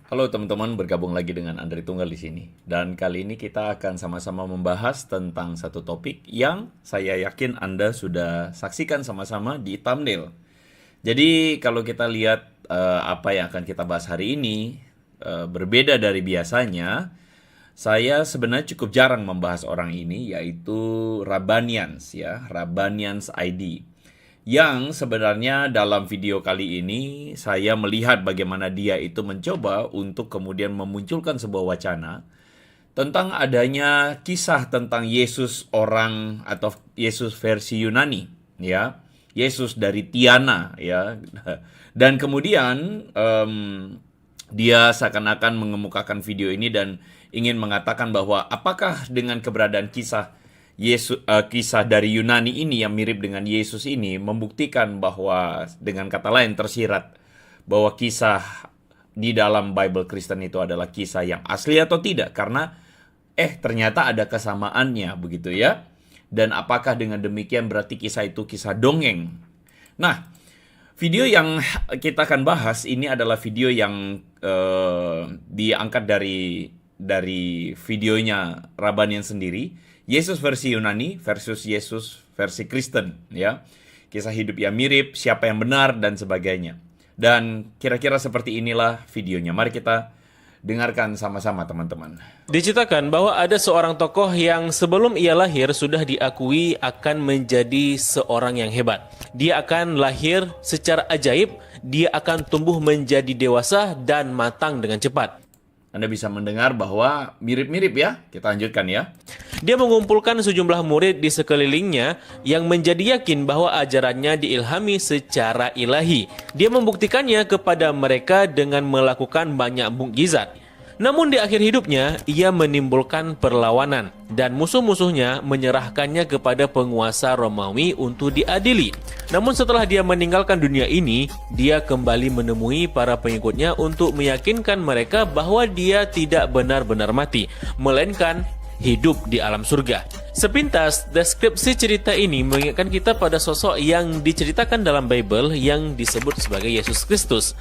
Halo teman-teman, bergabung lagi dengan Andri Tunggal di sini. Dan kali ini kita akan sama-sama membahas tentang satu topik yang saya yakin Anda sudah saksikan sama-sama di thumbnail. Jadi kalau kita lihat apa yang akan kita bahas hari ini, berbeda dari biasanya, saya sebenarnya cukup jarang membahas orang ini, yaitu Rabanians ya, Rabanians ID. Yang sebenarnya dalam video kali ini saya melihat bagaimana dia itu mencoba untuk kemudian memunculkan sebuah wacana tentang adanya kisah tentang Yesus orang atau Yesus versi Yunani, ya. Yesus dari Tiana, ya. Dan kemudian dia seakan-akan mengemukakan video ini dan ingin mengatakan bahwa apakah dengan keberadaan kisah kisah dari Yunani ini yang mirip dengan Yesus ini membuktikan bahwa dengan kata lain tersirat bahwa kisah di dalam Bible Kristen itu adalah kisah yang asli atau tidak, karena ternyata ada kesamaannya begitu ya. Dan apakah dengan demikian berarti kisah itu kisah dongeng? Nah, video yang kita akan bahas ini adalah video yang diangkat dari videonya Rabanian sendiri, Yesus versi Yunani versus Yesus versi Kristen, ya. Kisah hidup yang mirip, siapa yang benar dan sebagainya. Dan kira-kira seperti inilah videonya. Mari kita dengarkan sama-sama teman-teman. Diceritakan bahwa ada seorang tokoh yang sebelum ia lahir sudah diakui akan menjadi seorang yang hebat. Dia akan lahir secara ajaib, dia akan tumbuh menjadi dewasa dan matang dengan cepat. Anda bisa mendengar bahwa mirip-mirip ya. Kita lanjutkan ya. Dia mengumpulkan sejumlah murid di sekelilingnya yang menjadi yakin bahwa ajarannya diilhami secara ilahi. Dia membuktikannya kepada mereka dengan melakukan banyak mukjizat. Namun di akhir hidupnya, ia menimbulkan perlawanan dan musuh-musuhnya menyerahkannya kepada penguasa Romawi untuk diadili. Namun setelah dia meninggalkan dunia ini, dia kembali menemui para pengikutnya untuk meyakinkan mereka bahwa dia tidak benar-benar mati, melainkan hidup di alam surga. Sepintas, deskripsi cerita ini mengingatkan kita pada sosok yang diceritakan dalam Bible yang disebut sebagai Yesus Kristus.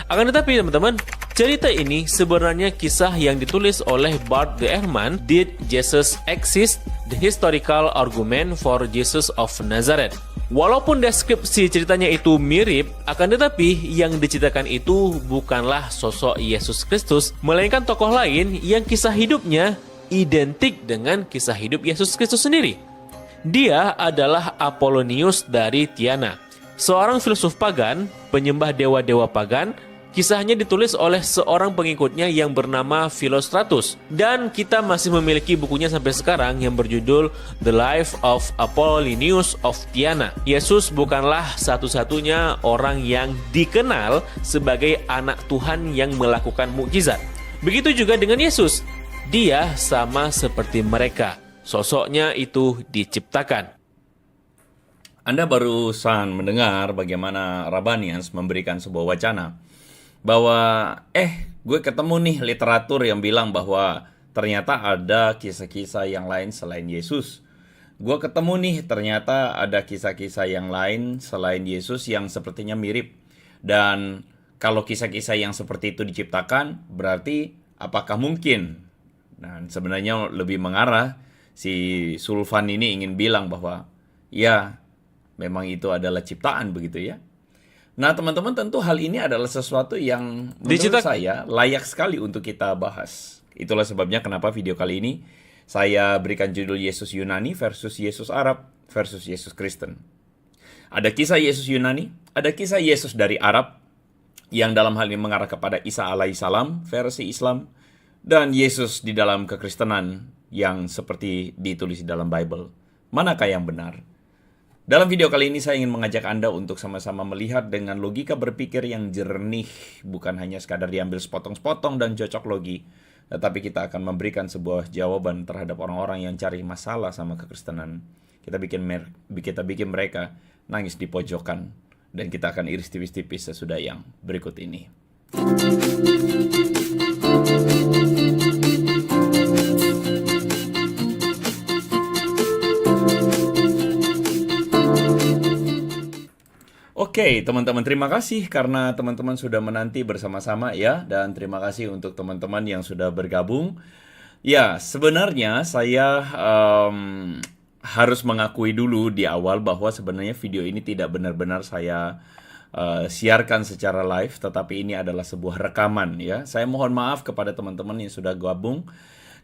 Akan tetapi teman-teman, cerita ini sebenarnya kisah yang ditulis oleh Bart Ehrman, Did Jesus Exist? The Historical Argument for Jesus of Nazareth. Walaupun deskripsi ceritanya itu mirip, akan tetapi yang diceritakan itu bukanlah sosok Yesus Kristus, melainkan tokoh lain yang kisah hidupnya identik dengan kisah hidup Yesus Kristus sendiri. Dia adalah Apollonius dari Tiana, seorang filsuf pagan, penyembah dewa-dewa pagan. Kisahnya ditulis oleh seorang pengikutnya yang bernama Philostratus, dan kita masih memiliki bukunya sampai sekarang yang berjudul The Life of Apollonius of Tiana. Yesus bukanlah satu-satunya orang yang dikenal sebagai anak Tuhan yang melakukan mukjizat. Begitu juga dengan Yesus. Dia sama seperti mereka. Sosoknya itu diciptakan. Anda barusan mendengar bagaimana Rabanians memberikan sebuah wacana bahwa gue ketemu nih literatur yang bilang bahwa ternyata ada kisah-kisah yang lain selain Yesus. Gue ketemu nih ternyata ada kisah-kisah yang lain selain Yesus yang sepertinya mirip. Dan kalau kisah-kisah yang seperti itu diciptakan, berarti apakah mungkin? Dan sebenarnya lebih mengarah, si Sulfan ini ingin bilang bahwa ya, memang itu adalah ciptaan begitu ya. Nah teman-teman, tentu hal ini adalah sesuatu yang menurut saya layak sekali untuk kita bahas. Itulah sebabnya kenapa video kali ini saya berikan judul Yesus Yunani versus Yesus Arab versus Yesus Kristen. Ada kisah Yesus Yunani, ada kisah Yesus dari Arab yang dalam hal ini mengarah kepada Isa alaihissalam versi Islam, dan Yesus di dalam kekristenan yang seperti ditulis di dalam Bible. Manakah yang benar? Dalam video kali ini saya ingin mengajak Anda untuk sama-sama melihat dengan logika berpikir yang jernih, bukan hanya sekadar diambil sepotong-sepotong dan cocok logi, tetapi kita akan memberikan sebuah jawaban terhadap orang-orang yang cari masalah sama kekristenan. Kita bikin mereka nangis di pojokan, dan kita akan iris tipis-tipis sesudah yang berikut ini. Oke, teman-teman, terima kasih karena teman-teman sudah menanti bersama-sama ya, dan terima kasih untuk teman-teman yang sudah bergabung. Ya, sebenarnya saya harus mengakui dulu di awal bahwa sebenarnya video ini tidak benar-benar saya siarkan secara live, tetapi ini adalah sebuah rekaman ya. Saya mohon maaf kepada teman-teman yang sudah gabung,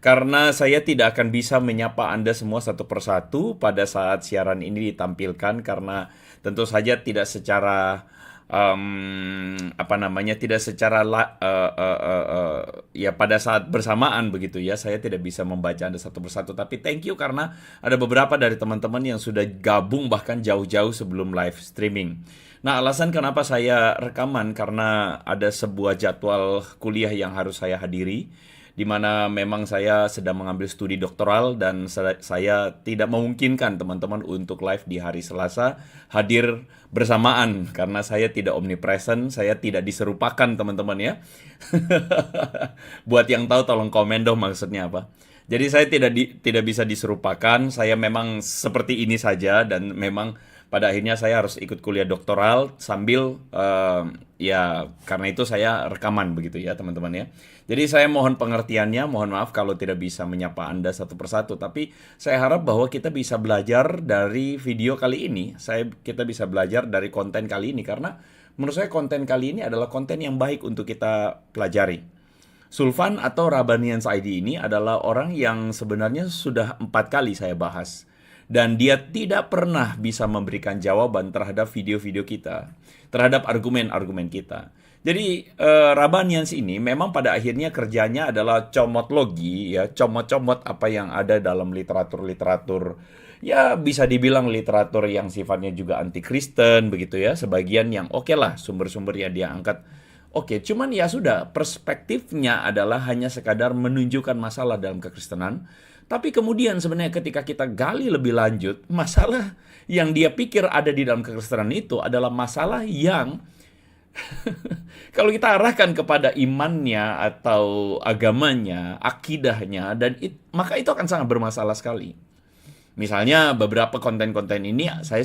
karena saya tidak akan bisa menyapa Anda semua satu persatu pada saat siaran ini ditampilkan, karena tentu saja tidak secara tidak secara ya pada saat bersamaan begitu ya. Saya tidak bisa membaca Anda satu persatu, tapi thank you karena ada beberapa dari teman-teman yang sudah gabung bahkan jauh-jauh sebelum live streaming. Nah, alasan kenapa saya rekaman karena ada sebuah jadwal kuliah yang harus saya hadiri, di mana memang saya sedang mengambil studi doktoral dan saya tidak memungkinkan teman-teman untuk live di hari Selasa hadir bersamaan karena saya tidak omnipresent, saya tidak diserupakan teman-teman ya. Buat yang tahu tolong komen dong maksudnya apa. Jadi saya tidak bisa diserupakan, saya memang seperti ini saja dan memang pada akhirnya saya harus ikut kuliah doktoral sambil ya karena itu saya rekaman begitu ya teman-teman ya. Jadi saya mohon pengertiannya, mohon maaf kalau tidak bisa menyapa Anda satu persatu, tapi saya harap bahwa kita bisa belajar dari video kali ini. Kita bisa belajar dari konten kali ini karena menurut saya konten kali ini adalah konten yang baik untuk kita pelajari. Sulfan atau Rabanians ID ini adalah orang yang sebenarnya sudah 4 kali saya bahas. Dan dia tidak pernah bisa memberikan jawaban terhadap video-video kita, terhadap argumen-argumen kita. Jadi Rabanians ini memang pada akhirnya kerjanya adalah comot logi, ya, comot-comot apa yang ada dalam literatur-literatur, ya bisa dibilang literatur yang sifatnya juga anti-Kristen begitu ya, sebagian yang oke lah sumber-sumber yang dia angkat. Oke, cuman ya sudah, perspektifnya adalah hanya sekadar menunjukkan masalah dalam kekristenan. Tapi kemudian sebenarnya ketika kita gali lebih lanjut, masalah yang dia pikir ada di dalam kekristenan itu adalah masalah yang kalau kita arahkan kepada imannya atau agamanya, akidahnya, maka itu akan sangat bermasalah sekali. Misalnya beberapa konten-konten ini saya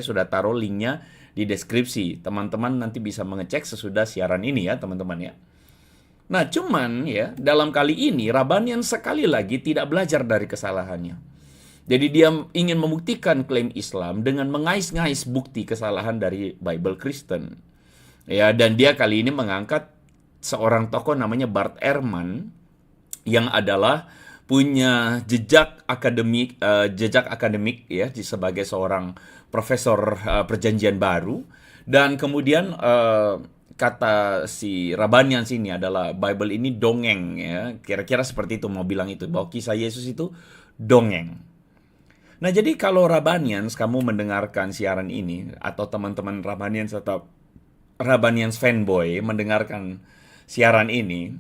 sudah taruh linknya di deskripsi. Teman-teman nanti bisa mengecek sesudah siaran ini ya teman-teman ya. Nah cuman ya dalam kali ini Rabanian sekali lagi tidak belajar dari kesalahannya. Jadi dia ingin membuktikan klaim Islam dengan mengais-ngais bukti kesalahan dari Bible Kristen. Ya, dan dia kali ini mengangkat seorang tokoh namanya Bart Ehrman yang adalah punya jejak akademik ya sebagai seorang profesor perjanjian baru, dan kemudian kata si Rabanians ini adalah Bible ini dongeng ya. Kira-kira seperti itu mau bilang itu bahwa kisah Yesus itu dongeng. Nah, jadi kalau Rabanians kamu mendengarkan siaran ini atau teman-teman Rabanians atau Rabanians fanboy mendengarkan siaran ini,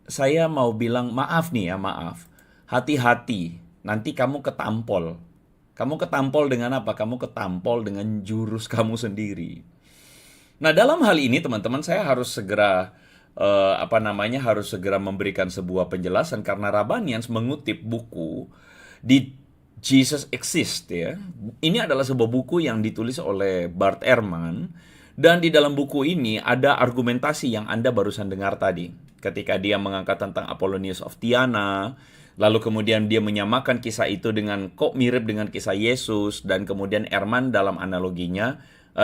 saya mau bilang maaf nih ya, maaf. Hati-hati, nanti kamu ketampol. Kamu ketampol dengan apa? Kamu ketampol dengan jurus kamu sendiri. Nah, dalam hal ini teman-teman saya harus segera harus segera memberikan sebuah penjelasan karena Rabanians mengutip buku di Jesus Exist ya. Ini adalah sebuah buku yang ditulis oleh Bart Ehrman, dan di dalam buku ini ada argumentasi yang Anda barusan dengar tadi. Ketika dia mengangkat tentang Apollonius of Tyana, lalu kemudian dia menyamakan kisah itu dengan kok mirip dengan kisah Yesus, dan kemudian Ehrman dalam analoginya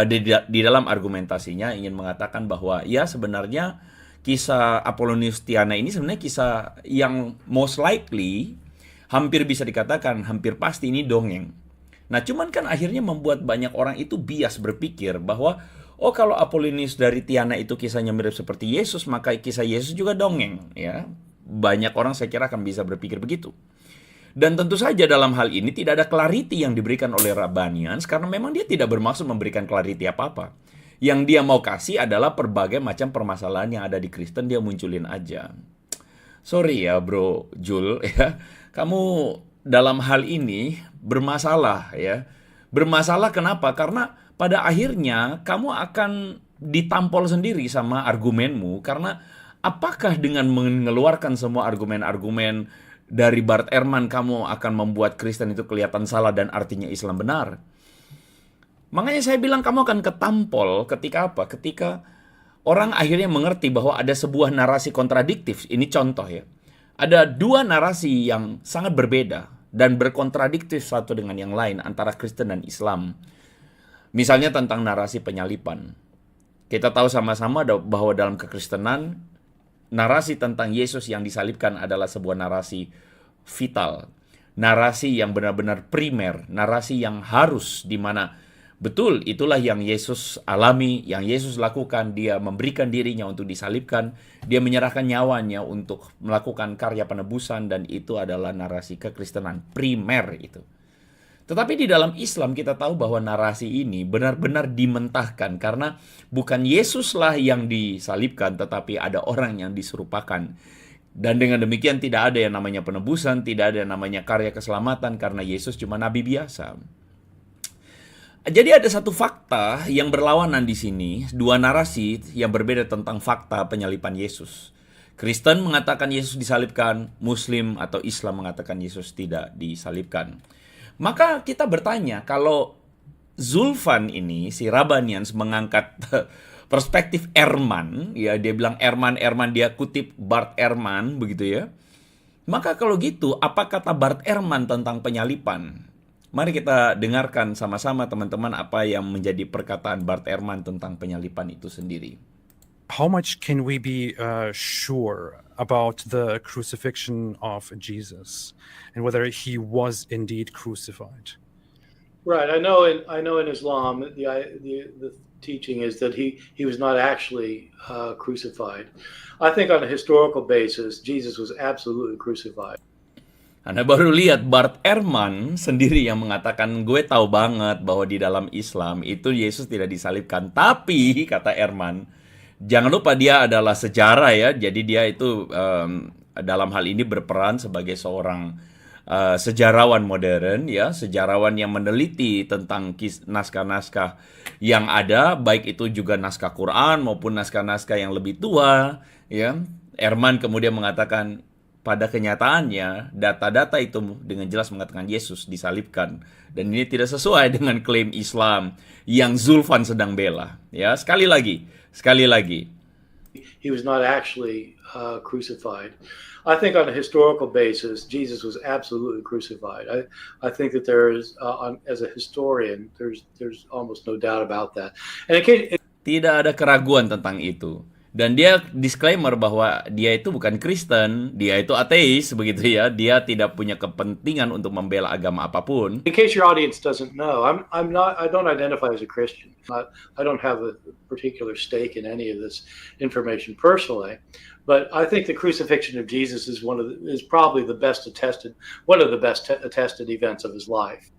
di dalam argumentasinya ingin mengatakan bahwa ya sebenarnya kisah Apollonius Tyana ini sebenarnya kisah yang most likely hampir bisa dikatakan, hampir pasti ini dongeng. Nah, cuman kan akhirnya membuat banyak orang itu bias berpikir bahwa, oh kalau Apollonius dari Tyana itu kisahnya mirip seperti Yesus, maka kisah Yesus juga dongeng. Ya, banyak orang saya kira akan bisa berpikir begitu. Dan tentu saja dalam hal ini tidak ada clarity yang diberikan oleh Rabanians, karena memang dia tidak bermaksud memberikan clarity apa-apa. Yang dia mau kasih adalah berbagai macam permasalahan yang ada di Kristen, dia munculin aja. Sorry ya bro Jul ya, kamu dalam hal ini bermasalah ya. Bermasalah kenapa? Karena pada akhirnya kamu akan ditampol sendiri sama argumenmu. Karena apakah dengan mengeluarkan semua argumen-argumen dari Bart Ehrman kamu akan membuat Kristen itu kelihatan salah dan artinya Islam benar? Makanya saya bilang kamu akan ketampol ketika apa? Ketika orang akhirnya mengerti bahwa ada sebuah narasi kontradiktif. Ini contoh ya. Ada dua narasi yang sangat berbeda dan berkontradiktif satu dengan yang lain antara Kristen dan Islam. Misalnya tentang narasi penyalipan. Kita tahu sama-sama bahwa dalam kekristenan, narasi tentang Yesus yang disalibkan adalah sebuah narasi vital. Narasi yang benar-benar primer, narasi yang harus, di mana betul itulah yang Yesus alami, yang Yesus lakukan. Dia memberikan dirinya untuk disalibkan, dia menyerahkan nyawanya untuk melakukan karya penebusan, dan itu adalah narasi kekristenan primer itu. Tetapi di dalam Islam kita tahu bahwa narasi ini benar-benar dimentahkan karena bukan Yesuslah yang disalibkan, tetapi ada orang yang diserupakan. Dan dengan demikian tidak ada yang namanya penebusan, tidak ada yang namanya karya keselamatan karena Yesus cuma nabi biasa. Jadi ada satu fakta yang berlawanan di sini, dua narasi yang berbeda tentang fakta penyalipan Yesus. Kristen mengatakan Yesus disalibkan, Muslim atau Islam mengatakan Yesus tidak disalibkan. Maka kita bertanya, kalau Zulfan ini, si Rabanians mengangkat perspektif Ehrman, ya dia bilang Ehrman, dia kutip Bart Ehrman, begitu ya. Maka kalau gitu, apa kata Bart Ehrman tentang penyalipan? Mari kita dengarkan sama-sama teman-teman apa yang menjadi perkataan Bart Ehrman tentang penyalipan itu sendiri. How much can we be sure about the crucifixion of Jesus and whether he was indeed crucified? Right. I know in Islam the teaching is that he was not actually crucified. I think on a historical basis, Jesus was absolutely crucified. Anda baru lihat Bart Ehrman sendiri yang mengatakan, gue tahu banget bahwa di dalam Islam itu Yesus tidak disalibkan. Tapi, kata Ehrman, jangan lupa dia adalah sejarah ya. Jadi dia itu dalam hal ini berperan sebagai seorang sejarawan modern ya, sejarawan yang meneliti tentang naskah-naskah yang ada, baik itu juga naskah Quran maupun naskah-naskah yang lebih tua ya. Ehrman kemudian mengatakan pada kenyataannya data-data itu dengan jelas mengatakan Yesus disalibkan, dan ini tidak sesuai dengan klaim Islam yang Zulfan sedang bela ya. Sekali lagi he was not actually crucified. I think on a historical basis, Jesus was absolutely crucified. I think that there is, as a historian, there's almost no doubt about that. And in case, tidak ada keraguan tentang itu. Dan dia disclaimer bahwa dia itu bukan Kristen, dia itu ateis, begitu ya. Dia tidak punya kepentingan untuk membela agama apapun. in case your audience doesn't know, I don't identify as a Christian. I don't have a particular stake in any of this information personally. But I think the crucifixion of Jesus is probably the best attested, one of the best attested events of his life.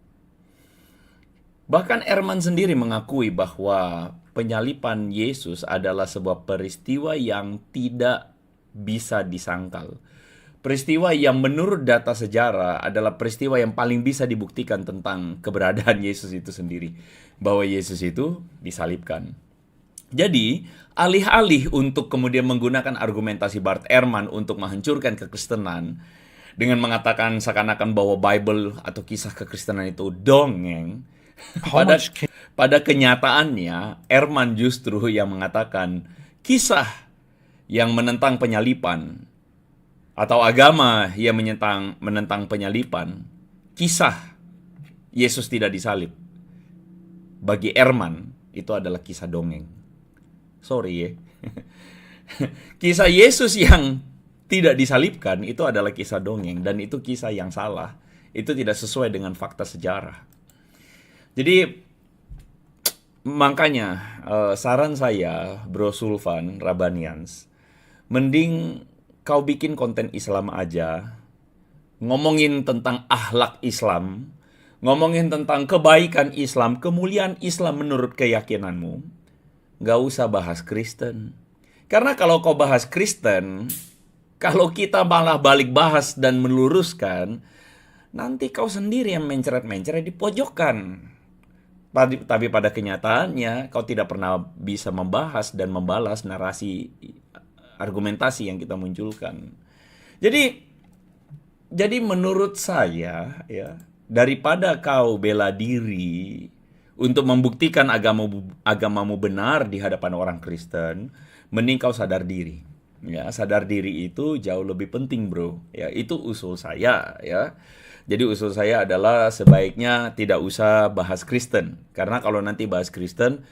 Bahkan Ehrman sendiri mengakui bahwa penyalipan Yesus adalah sebuah peristiwa yang tidak bisa disangkal. Peristiwa yang menurut data sejarah adalah peristiwa yang paling bisa dibuktikan tentang keberadaan Yesus itu sendiri. Bahwa Yesus itu disalibkan. Jadi, alih-alih untuk kemudian menggunakan argumentasi Bart Ehrman untuk menghancurkan kekristenan dengan mengatakan seakan-akan bahwa Bible atau kisah kekristenan itu dongeng, pada kenyataannya Ehrman justru yang mengatakan kisah yang menentang penyalipan atau agama yang menentang penyalipan, kisah Yesus tidak disalib, bagi Ehrman itu adalah kisah dongeng. Sorry ya. Kisah Yesus yang tidak disalibkan itu adalah kisah dongeng, dan itu kisah yang salah. Itu tidak sesuai dengan fakta sejarah. Jadi makanya saran saya, Bro Zulfan, Rabanians, mending kau bikin konten Islam aja, ngomongin tentang akhlak Islam, ngomongin tentang kebaikan Islam, kemuliaan Islam menurut keyakinanmu. Gak usah bahas Kristen. Karena kalau kau bahas Kristen, kalau kita malah balik bahas dan meluruskan, nanti kau sendiri yang menceret-menceret di pojokan. Tapi pada kenyataannya kau tidak pernah bisa membahas dan membalas narasi argumentasi yang kita munculkan. Jadi menurut saya ya, daripada kau bela diri untuk membuktikan agamamu benar di hadapan orang Kristen, mending kau sadar diri. Ya, sadar diri itu jauh lebih penting, bro. Ya, itu usul saya, ya. Jadi usul saya adalah sebaiknya tidak usah bahas Kristen, karena kalau nanti bahas Kristen,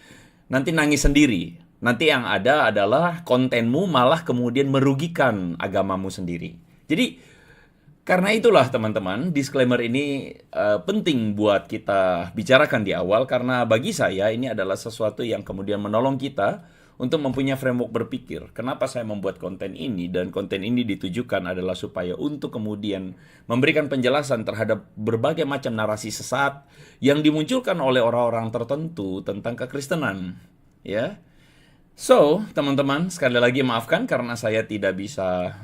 nanti nangis sendiri. Nanti yang ada adalah kontenmu malah kemudian merugikan agamamu sendiri. Jadi karena itulah teman-teman, disclaimer ini penting buat kita bicarakan di awal, karena bagi saya ini adalah sesuatu yang kemudian menolong kita untuk mempunyai framework berpikir. Kenapa saya membuat konten ini, dan konten ini ditujukan adalah supaya untuk kemudian memberikan penjelasan terhadap berbagai macam narasi sesat yang dimunculkan oleh orang-orang tertentu tentang kekristenan. Ya, so teman-teman, sekali lagi maafkan karena saya tidak bisa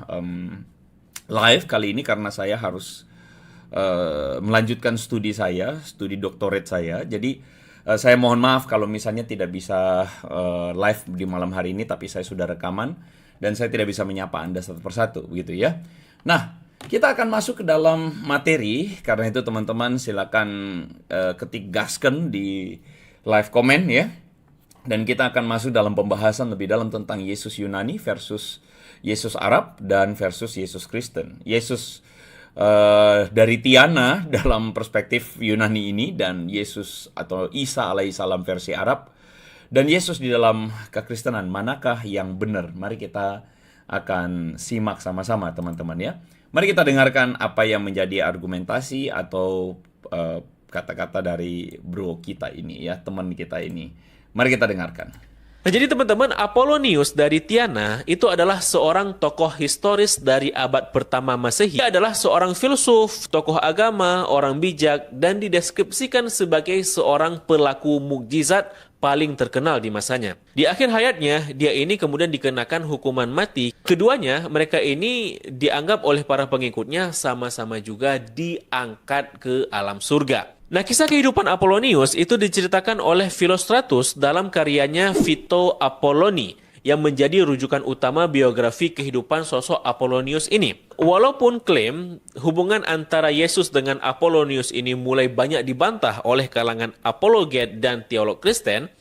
live kali ini karena saya harus melanjutkan studi doktorat saya. Jadi saya mohon maaf kalau misalnya tidak bisa live di malam hari ini, tapi saya sudah rekaman dan saya tidak bisa menyapa Anda satu persatu, begitu ya. Nah, kita akan masuk ke dalam materi. Karena itu teman-teman silakan ketik gasken di live comment ya. Dan kita akan masuk dalam pembahasan lebih dalam tentang Yesus Yunani versus Yesus Arab dan versus Yesus Kristen. Yesus dari Tiana dalam perspektif Yunani ini, dan Yesus atau Isa alaihissalam versi Arab, dan Yesus di dalam kekristenan, manakah yang benar? Mari kita akan simak sama-sama teman-teman ya. Mari kita dengarkan apa yang menjadi argumentasi atau kata-kata dari bro kita ini ya, teman kita ini. Mari kita dengarkan. Nah, jadi teman-teman, Apollonius dari Tiana itu adalah seorang tokoh historis dari abad pertama Masehi. Dia adalah seorang filsuf, tokoh agama, orang bijak, dan dideskripsikan sebagai seorang pelaku mukjizat paling terkenal di masanya. Di akhir hayatnya, dia ini kemudian dikenakan hukuman mati. Keduanya, mereka ini dianggap oleh para pengikutnya sama-sama juga diangkat ke alam surga. Nah, kisah kehidupan Apollonius itu diceritakan oleh Philostratus dalam karyanya Phyto Apolloni, yang menjadi rujukan utama biografi kehidupan sosok Apollonius ini. Walaupun klaim hubungan antara Yesus dengan Apollonius ini mulai banyak dibantah oleh kalangan apologet dan teolog Kristen,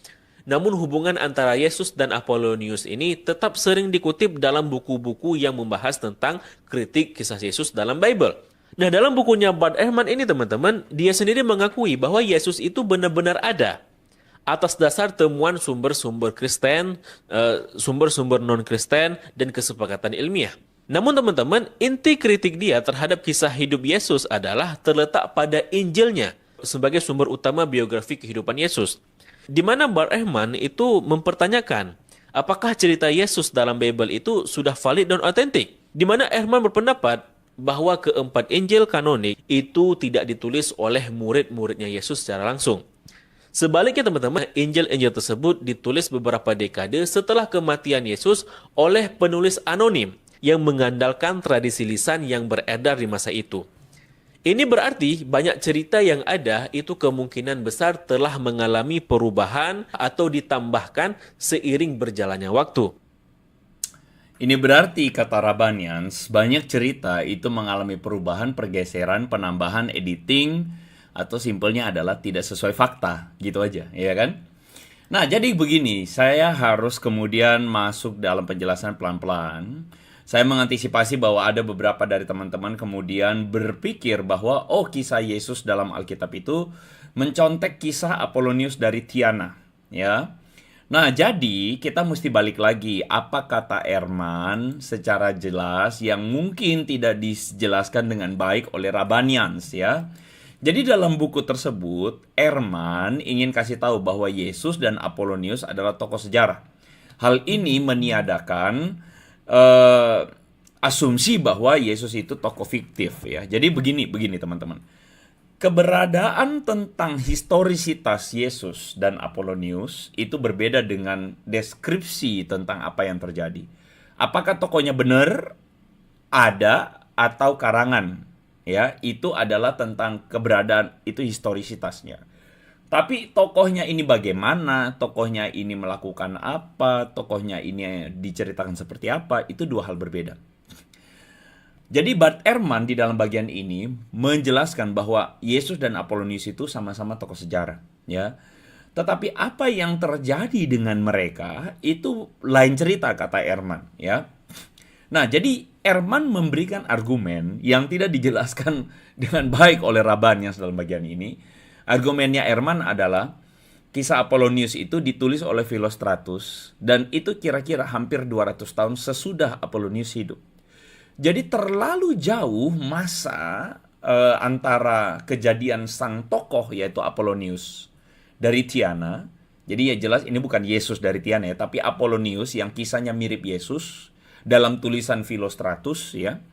namun hubungan antara Yesus dan Apollonius ini tetap sering dikutip dalam buku-buku yang membahas tentang kritik kisah Yesus dalam Bible. Nah, dalam bukunya Bart Ehrman ini teman-teman, dia sendiri mengakui bahwa Yesus itu benar-benar ada atas dasar temuan sumber-sumber Kristen, sumber-sumber non-Kristen, dan kesepakatan ilmiah. Namun teman-teman, inti kritik dia terhadap kisah hidup Yesus adalah terletak pada Injilnya sebagai sumber utama biografi kehidupan Yesus. Di mana Bart Ehrman itu mempertanyakan, apakah cerita Yesus dalam Bible itu sudah valid dan otentik? Di mana Ehrman berpendapat bahwa keempat Injil kanonik itu tidak ditulis oleh murid-muridnya Yesus secara langsung. Sebaliknya teman-teman, Injil-Injil tersebut ditulis beberapa dekade setelah kematian Yesus oleh penulis anonim yang mengandalkan tradisi lisan yang beredar di masa itu. Ini berarti banyak cerita yang ada itu kemungkinan besar telah mengalami perubahan atau ditambahkan seiring berjalannya waktu. Ini berarti, kata Rabanians, banyak cerita itu mengalami perubahan, pergeseran, penambahan, editing, atau simpelnya adalah tidak sesuai fakta, gitu aja, ya kan? Nah, jadi begini, saya harus kemudian masuk dalam penjelasan pelan-pelan. Saya mengantisipasi bahwa ada beberapa dari teman-teman kemudian berpikir bahwa, oh, kisah Yesus dalam Alkitab itu mencontek kisah Apollonius dari Tiana, ya. Nah, jadi kita mesti balik lagi, apa kata Ehrman secara jelas yang mungkin tidak dijelaskan dengan baik oleh Rabanians ya. Jadi dalam buku tersebut, Ehrman ingin kasih tahu bahwa Yesus dan Apollonius adalah tokoh sejarah. Hal ini meniadakan asumsi bahwa Yesus itu tokoh fiktif ya. Jadi begini teman-teman. Keberadaan tentang historisitas Yesus dan Apollonius itu berbeda dengan deskripsi tentang apa yang terjadi. Apakah tokohnya benar, ada, atau karangan? Ya, itu adalah tentang keberadaan, itu historisitasnya. Tapi tokohnya ini bagaimana, tokohnya ini melakukan apa, tokohnya ini diceritakan seperti apa, itu dua hal berbeda. Jadi Bart Ehrman di dalam bagian ini menjelaskan bahwa Yesus dan Apollonius itu sama-sama tokoh sejarah, ya. Tetapi apa yang terjadi dengan mereka itu lain cerita, kata Ehrman, ya. Nah, jadi Ehrman memberikan argumen yang tidak dijelaskan dengan baik oleh Rabanians dalam bagian ini. Argumennya Ehrman adalah kisah Apollonius itu ditulis oleh Philostratus dan itu kira-kira hampir 200 tahun sesudah Apollonius hidup. Jadi terlalu jauh masa antara kejadian sang tokoh yaitu Apollonius dari Tiana. Jadi ya jelas ini bukan Yesus dari Tiana ya, tapi Apollonius yang kisahnya mirip Yesus dalam tulisan Philostratus ya.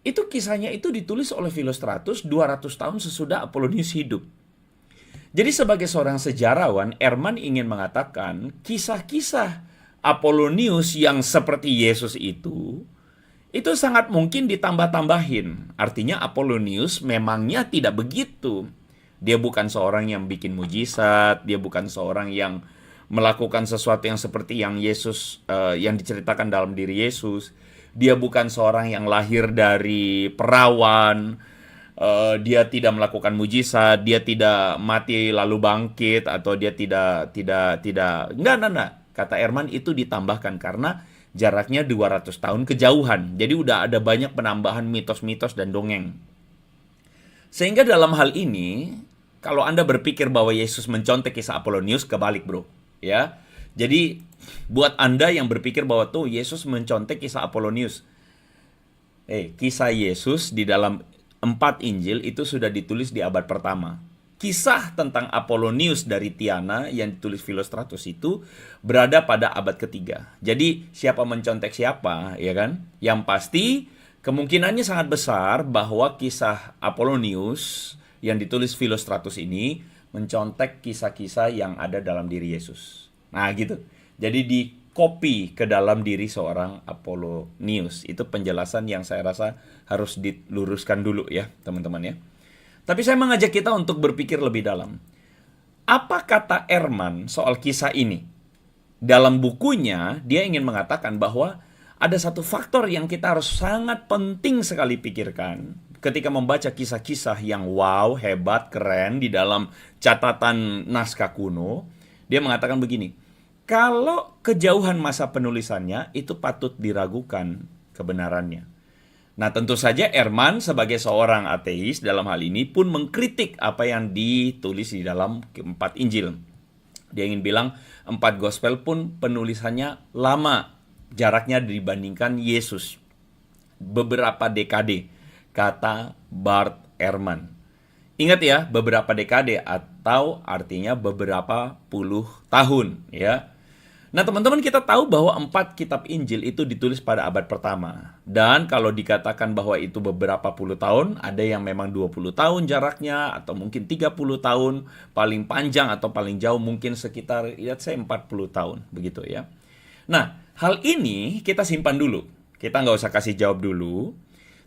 Itu kisahnya itu ditulis oleh Philostratus 200 tahun sesudah Apollonius hidup. Jadi sebagai seorang sejarawan, Ehrman ingin mengatakan kisah-kisah Apollonius yang seperti Yesus itu sangat mungkin ditambah-tambahin. Artinya Apollonius memangnya tidak begitu. Dia bukan seorang yang bikin mujizat, dia bukan seorang yang melakukan sesuatu yang seperti yang Yesus yang diceritakan dalam diri Yesus. Dia bukan seorang yang lahir dari perawan. Dia tidak melakukan mujizat, dia tidak mati lalu bangkit, atau dia tidak enggak. Kata Ehrman itu ditambahkan karena jaraknya 200 tahun kejauhan. Jadi udah ada banyak penambahan mitos-mitos dan dongeng. Sehingga dalam hal ini, kalau Anda berpikir bahwa Yesus mencontek kisah Apollonius, kebalik bro, ya. Jadi buat Anda yang berpikir bahwa tuh Yesus mencontek kisah Apollonius, kisah Yesus di dalam 4 Injil itu sudah ditulis di abad pertama. Kisah tentang Apollonius dari Tiana yang ditulis Philostratus itu berada pada abad ketiga. Jadi siapa mencontek siapa, ya kan? Yang pasti kemungkinannya sangat besar bahwa kisah Apollonius yang ditulis Philostratus ini mencontek kisah-kisah yang ada dalam diri Yesus. Nah gitu. Jadi di copy ke dalam diri seorang Apollonius. Itu penjelasan yang saya rasa harus diluruskan dulu ya teman-teman ya. Tapi saya mengajak kita untuk berpikir lebih dalam. Apa kata Ehrman soal kisah ini? Dalam bukunya dia ingin mengatakan bahwa ada satu faktor yang kita harus sangat penting sekali pikirkan ketika membaca kisah-kisah yang wow, hebat, keren di dalam catatan naskah kuno. Dia mengatakan begini, kalau kejauhan masa penulisannya itu patut diragukan kebenarannya. Nah tentu saja Ehrman sebagai seorang ateis dalam hal ini pun mengkritik apa yang ditulis di dalam 4 Injil. Dia ingin bilang 4 Gospel pun penulisannya lama jaraknya dibandingkan Yesus. Beberapa dekade, kata Bart Ehrman. Ingat ya, beberapa dekade atau artinya beberapa puluh tahun ya. Nah teman-teman, kita tahu bahwa 4 kitab Injil itu ditulis pada abad pertama. Dan kalau dikatakan bahwa itu beberapa puluh tahun, ada yang memang 20 tahun jaraknya, atau mungkin 30 tahun, paling panjang atau paling jauh mungkin sekitar, lihat saya 40 tahun, begitu ya. Nah, hal ini kita simpan dulu. Kita nggak usah kasih jawab dulu.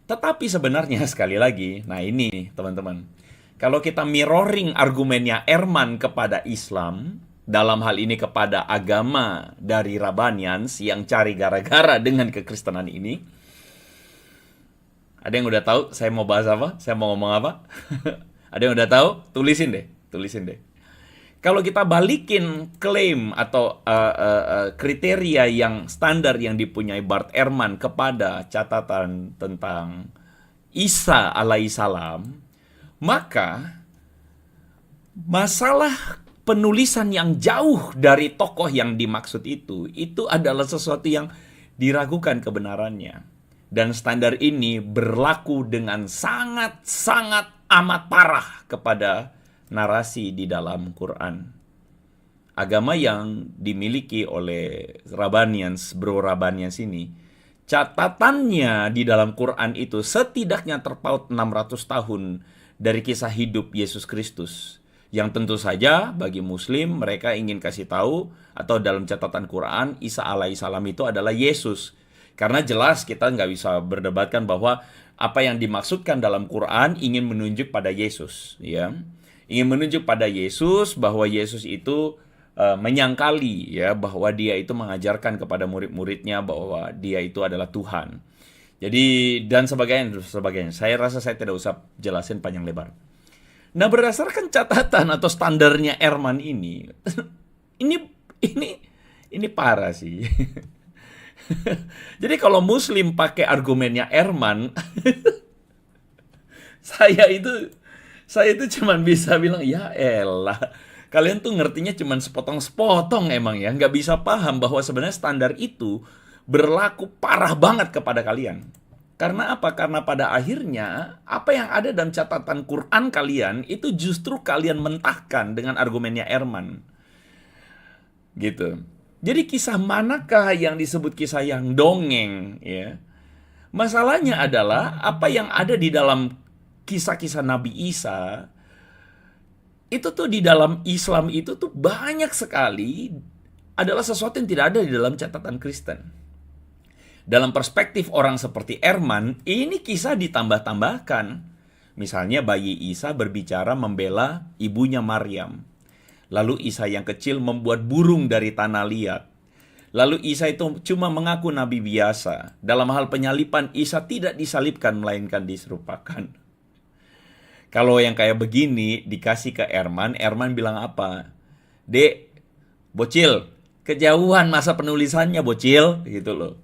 Tetapi sebenarnya sekali lagi, nah ini teman-teman, kalau kita mirroring argumennya Ehrman kepada Islam, dalam hal ini kepada agama dari Rabanians yang cari gara-gara dengan kekristenan ini. Ada yang udah tahu saya mau bahas apa? Saya mau ngomong apa? Ada yang udah tahu? Tulisin deh. Kalau kita balikin klaim atau kriteria yang standar yang dipunyai Bart Ehrman kepada catatan tentang Isa alaihissalam, maka masalah penulisan yang jauh dari tokoh yang dimaksud itu adalah sesuatu yang diragukan kebenarannya. Dan standar ini berlaku dengan sangat-sangat amat parah kepada narasi di dalam Quran. Agama yang dimiliki oleh Rabanians, bro Rabanians ini, catatannya di dalam Quran itu setidaknya terpaut 600 tahun dari kisah hidup Yesus Kristus. Yang tentu saja bagi Muslim mereka ingin kasih tahu, atau dalam catatan Quran Isa alaihissalam itu adalah Yesus. Karena jelas kita nggak bisa berdebatkan bahwa apa yang dimaksudkan dalam Quran ingin menunjuk pada Yesus, ya, ingin menunjuk pada Yesus, bahwa Yesus itu menyangkali ya bahwa dia itu mengajarkan kepada murid-muridnya bahwa dia itu adalah Tuhan. Jadi dan sebagainya. Saya rasa saya tidak usah jelasin panjang lebar. Nah, berdasarkan catatan atau standarnya Ehrman ini, ini ini parah sih. Jadi kalau Muslim pakai argumennya Ehrman, saya itu cuman bisa bilang, ya elah, kalian tuh ngertinya cuman sepotong-sepotong emang ya, nggak bisa paham bahwa sebenarnya standar itu berlaku parah banget kepada kalian. Karena apa? Karena pada akhirnya apa yang ada dalam catatan Quran kalian itu justru kalian mentahkan dengan argumennya Ehrman. Gitu. Jadi kisah manakah yang disebut kisah yang dongeng ya? Masalahnya adalah apa yang ada di dalam kisah-kisah Nabi Isa itu tuh di dalam Islam itu tuh banyak sekali adalah sesuatu yang tidak ada di dalam catatan Kristen. Dalam perspektif orang seperti Ehrman, ini kisah ditambah-tambahkan. Misalnya bayi Isa berbicara membela ibunya Maryam. Lalu Isa yang kecil membuat burung dari tanah liat. Lalu Isa itu cuma mengaku nabi biasa. Dalam hal penyalipan, Isa tidak disalibkan melainkan diserupakan. Kalau yang kayak begini dikasih ke Ehrman, Ehrman bilang apa? Dek, bocil, kejauhan masa penulisannya bocil, gitu loh.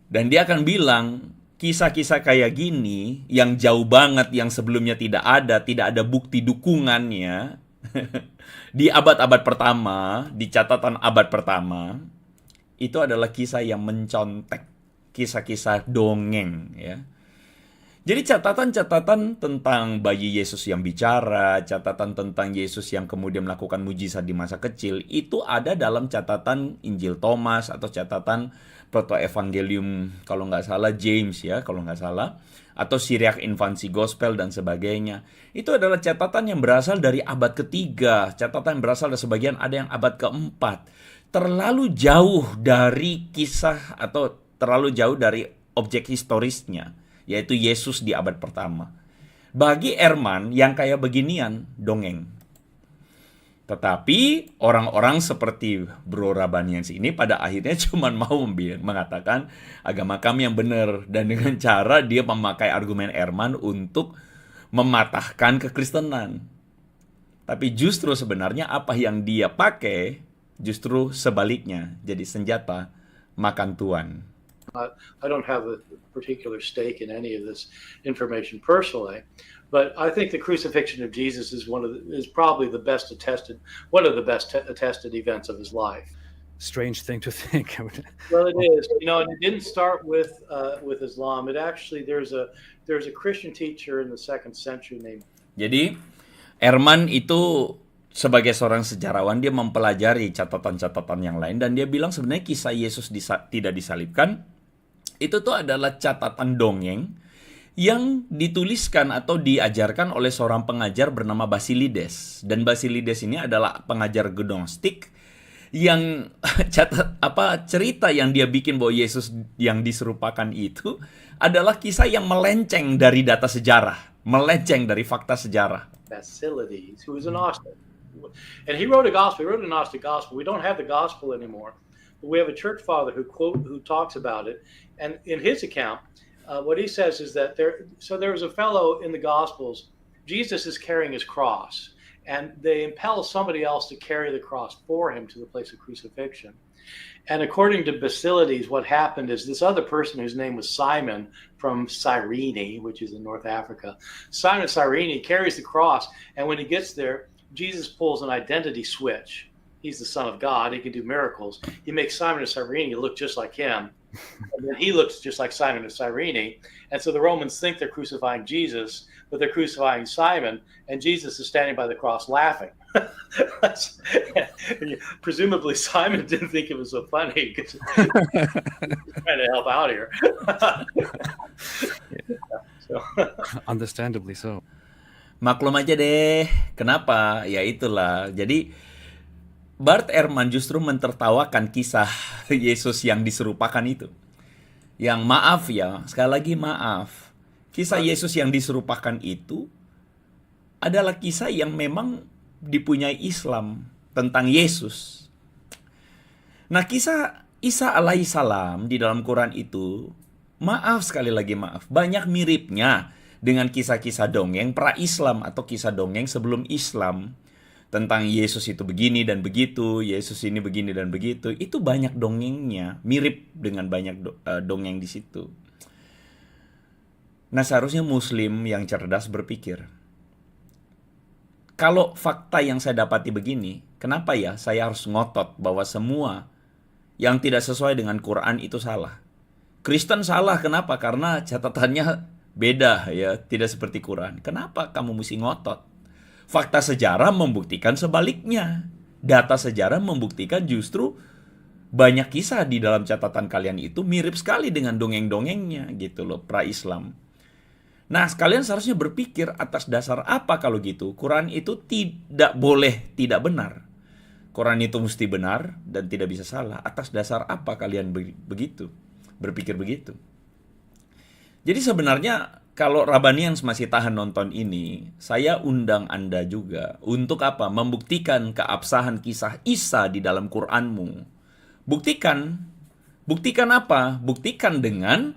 Dan dia akan bilang, kisah-kisah kayak gini, yang jauh banget, yang sebelumnya tidak ada bukti dukungannya, di abad-abad pertama, di catatan abad pertama, itu adalah kisah yang mencontek, kisah-kisah dongeng ya. Jadi catatan-catatan tentang bayi Yesus yang bicara, catatan tentang Yesus yang kemudian melakukan mujizat di masa kecil, itu ada dalam catatan Injil Thomas atau catatan Proto-Evangelium kalau nggak salah James ya, kalau nggak salah, atau Syriac Infancy Gospel dan sebagainya. Itu adalah catatan yang berasal dari abad ketiga, catatan yang berasal dari sebagian ada yang abad keempat. Terlalu jauh dari kisah atau terlalu jauh dari objek historisnya, yaitu Yesus di abad pertama. Bagi Ehrman yang kayak beginian, dongeng. Tetapi orang-orang seperti Bro Rabanians ini pada akhirnya cuma mau mengatakan agama kami yang benar. Dan dengan cara dia memakai argumen Ehrman untuk mematahkan kekristenan. Tapi justru sebenarnya apa yang dia pakai justru sebaliknya. Jadi senjata makan tuan. I don't have a particular stake in any of this information personally, but I think the crucifixion of Jesus is probably the best attested, one of the best attested events of his life. Strange thing to think. Well, it is. And it didn't start with Islam. It actually there's a Christian teacher in the 2nd century named. Jadi Ehrman itu sebagai seorang sejarawan dia mempelajari catatan-catatan yang lain dan dia bilang sebenarnya kisah Yesus tidak disalibkan itu tuh adalah catatan dongeng yang dituliskan atau diajarkan oleh seorang pengajar bernama Basilides. Dan Basilides ini adalah pengajar gnostik yang cerita yang dia bikin bahwa Yesus yang diserupakan itu adalah kisah yang melenceng dari data sejarah, melenceng dari fakta sejarah. Basilides, who was a Gnostic. And he wrote a gospel. He wrote a Gnostic gospel. We don't have the gospel anymore. But we have a church father who talks about it. And in his account, what he says is that there was a fellow in the Gospels, Jesus is carrying his cross, and they impel somebody else to carry the cross for him to the place of crucifixion. And according to Basilides, what happened is this other person whose name was Simon from Cyrene, which is in North Africa, Simon Cyrene carries the cross, and when he gets there, Jesus pulls an identity switch. He's the Son of God. He can do miracles. He makes Simon of Cyrene look just like him. And then he looks just like Simon of Cyrene. And so the Romans think they're crucifying Jesus, but they're crucifying Simon. And Jesus is standing by the cross laughing. Presumably Simon didn't think it was so funny because he's trying to help out here. Understandably so. Maklum aja deh. Kenapa? Ya itulah. Jadi Bart Ehrman justru mentertawakan kisah Yesus yang diserupakan itu. Yang maaf ya, sekali lagi maaf. Kisah Yesus yang diserupakan itu adalah kisah yang memang dipunyai Islam tentang Yesus. Nah, kisah Isa alaihissalam di dalam Quran itu, maaf sekali lagi maaf, banyak miripnya dengan kisah-kisah dongeng pra-Islam atau kisah dongeng sebelum Islam tentang Yesus itu begini dan begitu, Yesus ini begini dan begitu. Itu banyak dongengnya, mirip dengan banyak dongeng di situ. Nah, seharusnya Muslim yang cerdas berpikir, kalau fakta yang saya dapati begini, kenapa ya saya harus ngotot bahwa semua yang tidak sesuai dengan Quran itu salah? Kristen salah, kenapa? Karena catatannya beda ya, tidak seperti Quran. Kenapa kamu mesti ngotot? Fakta sejarah membuktikan sebaliknya. Data sejarah membuktikan justru banyak kisah di dalam catatan kalian itu mirip sekali dengan dongeng-dongengnya gitu loh, pra-Islam. Nah, kalian seharusnya berpikir atas dasar apa kalau gitu? Quran itu tidak boleh tidak benar. Quran itu mesti benar dan tidak bisa salah. Atas dasar apa kalian begitu? Berpikir begitu? Jadi sebenarnya kalau Rabanians masih tahan nonton ini, saya undang Anda juga untuk apa? Membuktikan keabsahan kisah Isa di dalam Quranmu. Buktikan. Buktikan apa? Buktikan dengan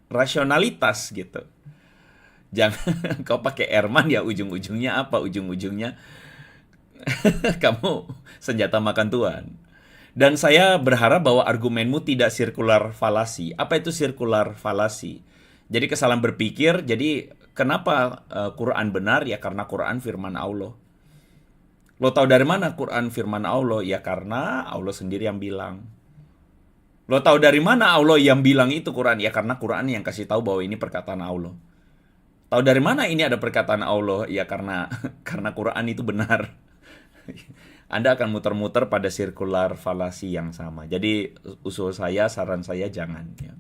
rasionalitas gitu. Jangan kau pakai Erman ya ujung-ujungnya apa? Ujung-ujungnya kamu senjata makan Tuhan. Dan saya berharap bahwa argumenmu tidak circular fallacy. Apa itu circular fallacy? Jadi kesalahan berpikir. Jadi kenapa Quran benar? Ya karena Quran firman Allah. Lo tahu dari mana Quran firman Allah? Ya karena Allah sendiri yang bilang. Lo tahu dari mana Allah yang bilang itu Quran? Ya karena Quran yang kasih tahu bahwa ini perkataan Allah. Tahu dari mana ini ada perkataan Allah? Ya karena Quran itu benar. Anda akan muter-muter pada circular fallacy yang sama. Jadi usul saya, saran saya jangan ya.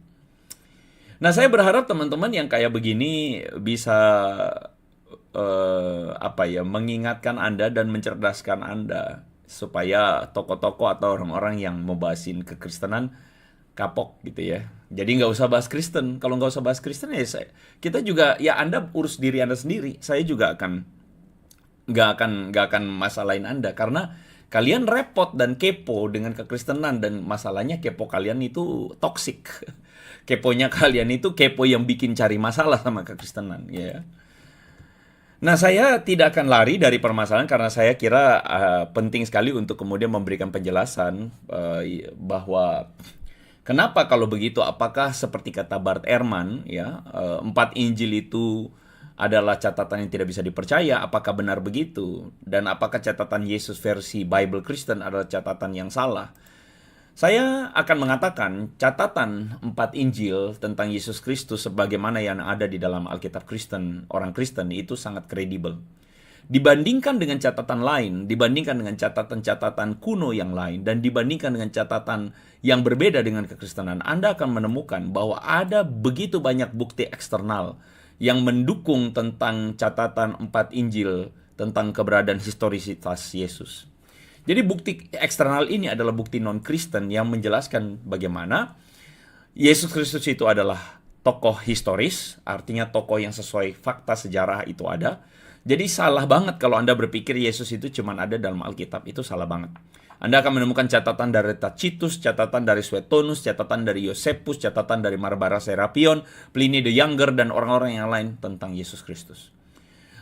Nah, saya berharap teman-teman yang kayak begini bisa mengingatkan Anda dan mencerdaskan Anda supaya tokoh-tokoh atau orang-orang yang membahasin kekristenan kapok gitu ya. Jadi nggak usah bahas Kristen. Kalau nggak usah bahas Kristen ya kita juga ya Anda urus diri Anda sendiri. Saya juga nggak akan masalahin Anda karena kalian repot dan kepo dengan kekristenan dan masalahnya kepo kalian itu toksik. Keponya kalian itu kepo yang bikin cari masalah sama kekristenan ya. Nah, saya tidak akan lari dari permasalahan karena saya kira penting sekali untuk kemudian memberikan penjelasan bahwa kenapa kalau begitu, apakah seperti kata Bart Ehrman ya, 4 Injil itu adalah catatan yang tidak bisa dipercaya, apakah benar begitu? Dan apakah catatan Yesus versi Bible Kristen adalah catatan yang salah? Saya akan mengatakan catatan 4 Injil tentang Yesus Kristus sebagaimana yang ada di dalam Alkitab Kristen, orang Kristen itu sangat kredibel. Dibandingkan dengan catatan lain, dibandingkan dengan catatan-catatan kuno yang lain, dan dibandingkan dengan catatan yang berbeda dengan kekristenan, Anda akan menemukan bahwa ada begitu banyak bukti eksternal yang mendukung tentang catatan 4 Injil tentang keberadaan historisitas Yesus. Jadi bukti eksternal ini adalah bukti non-Kristen yang menjelaskan bagaimana Yesus Kristus itu adalah tokoh historis, artinya tokoh yang sesuai fakta sejarah itu ada. Jadi salah banget kalau Anda berpikir Yesus itu cuma ada dalam Alkitab, itu salah banget. Anda akan menemukan catatan dari Tacitus, catatan dari Suetonus, catatan dari Yosepus, catatan dari Barbara Serapion, Pliny the Younger, dan orang-orang yang lain tentang Yesus Kristus.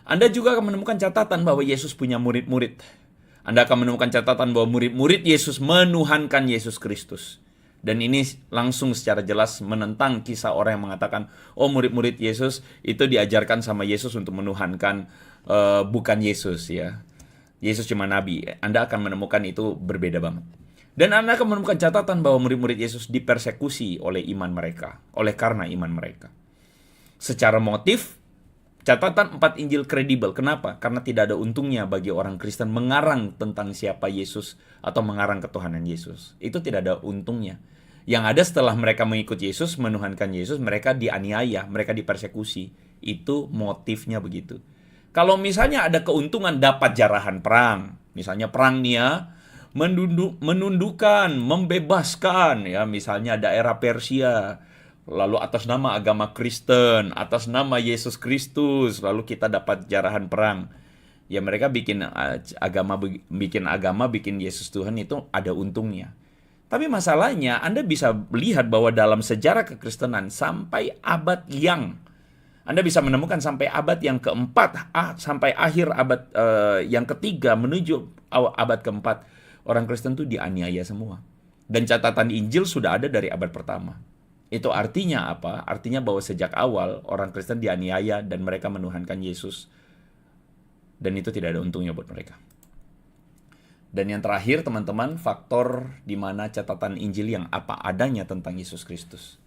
Anda juga akan menemukan catatan bahwa Yesus punya murid-murid. Anda akan menemukan catatan bahwa murid-murid Yesus menuhankan Yesus Kristus. Dan ini langsung secara jelas menentang kisah orang yang mengatakan, oh murid-murid Yesus itu diajarkan sama Yesus untuk menuhankan, bukan Yesus ya. Yesus cuma nabi. Anda akan menemukan itu berbeda banget. Dan Anda akan menemukan catatan bahwa murid-murid Yesus dipersekusi oleh iman mereka, oleh karena iman mereka. Secara motif, catatan 4 Injil kredibel. Kenapa? Karena tidak ada untungnya bagi orang Kristen mengarang tentang siapa Yesus atau mengarang ketuhanan Yesus. Itu tidak ada untungnya. Yang ada setelah mereka mengikut Yesus, menuhankan Yesus, mereka dianiaya, mereka dipersekusi. Itu motifnya begitu. Kalau misalnya ada keuntungan dapat jarahan perang, misalnya perang Nia, menundukkan, membebaskan, ya misalnya daerah Persia, lalu atas nama agama Kristen, atas nama Yesus Kristus, lalu kita dapat jarahan perang. Ya mereka bikin agama, bikin Yesus Tuhan itu ada untungnya. Tapi masalahnya Anda bisa lihat bahwa dalam sejarah kekristenan sampai abad Anda bisa menemukan sampai abad yang keempat, sampai akhir abad yang ketiga menuju abad keempat, orang Kristen itu dianiaya semua. Dan catatan Injil sudah ada dari abad pertama. Itu artinya apa? Artinya bahwa sejak awal orang Kristen dianiaya dan mereka menuhankan Yesus. Dan itu tidak ada untungnya buat mereka. Dan yang terakhir teman-teman, faktor di mana catatan Injil yang apa adanya tentang Yesus Kristus.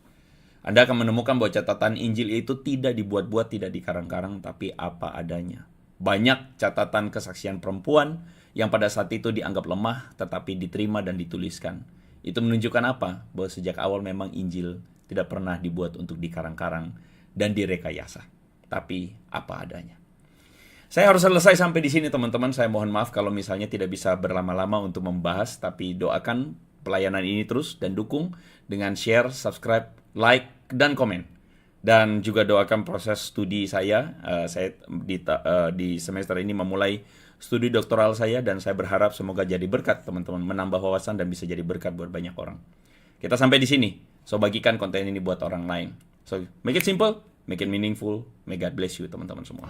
Anda akan menemukan bahwa catatan Injil itu tidak dibuat-buat, tidak dikarang-karang, tapi apa adanya. Banyak catatan kesaksian perempuan yang pada saat itu dianggap lemah, tetapi diterima dan dituliskan. Itu menunjukkan apa? Bahwa sejak awal memang Injil tidak pernah dibuat untuk dikarang-karang dan direkayasa. Tapi apa adanya. Saya harus selesai sampai di sini teman-teman. Saya mohon maaf kalau misalnya tidak bisa berlama-lama untuk membahas, tapi doakan pelayanan ini terus dan dukung dengan share, subscribe, like, dan komen. Dan juga doakan proses studi saya. Saya di semester ini memulai studi doktoral saya dan saya berharap semoga jadi berkat teman-teman, menambah wawasan dan bisa jadi berkat buat banyak orang. Kita sampai di sini. So bagikan konten ini buat orang lain. So make it simple, make it meaningful. May God bless you teman-teman semua.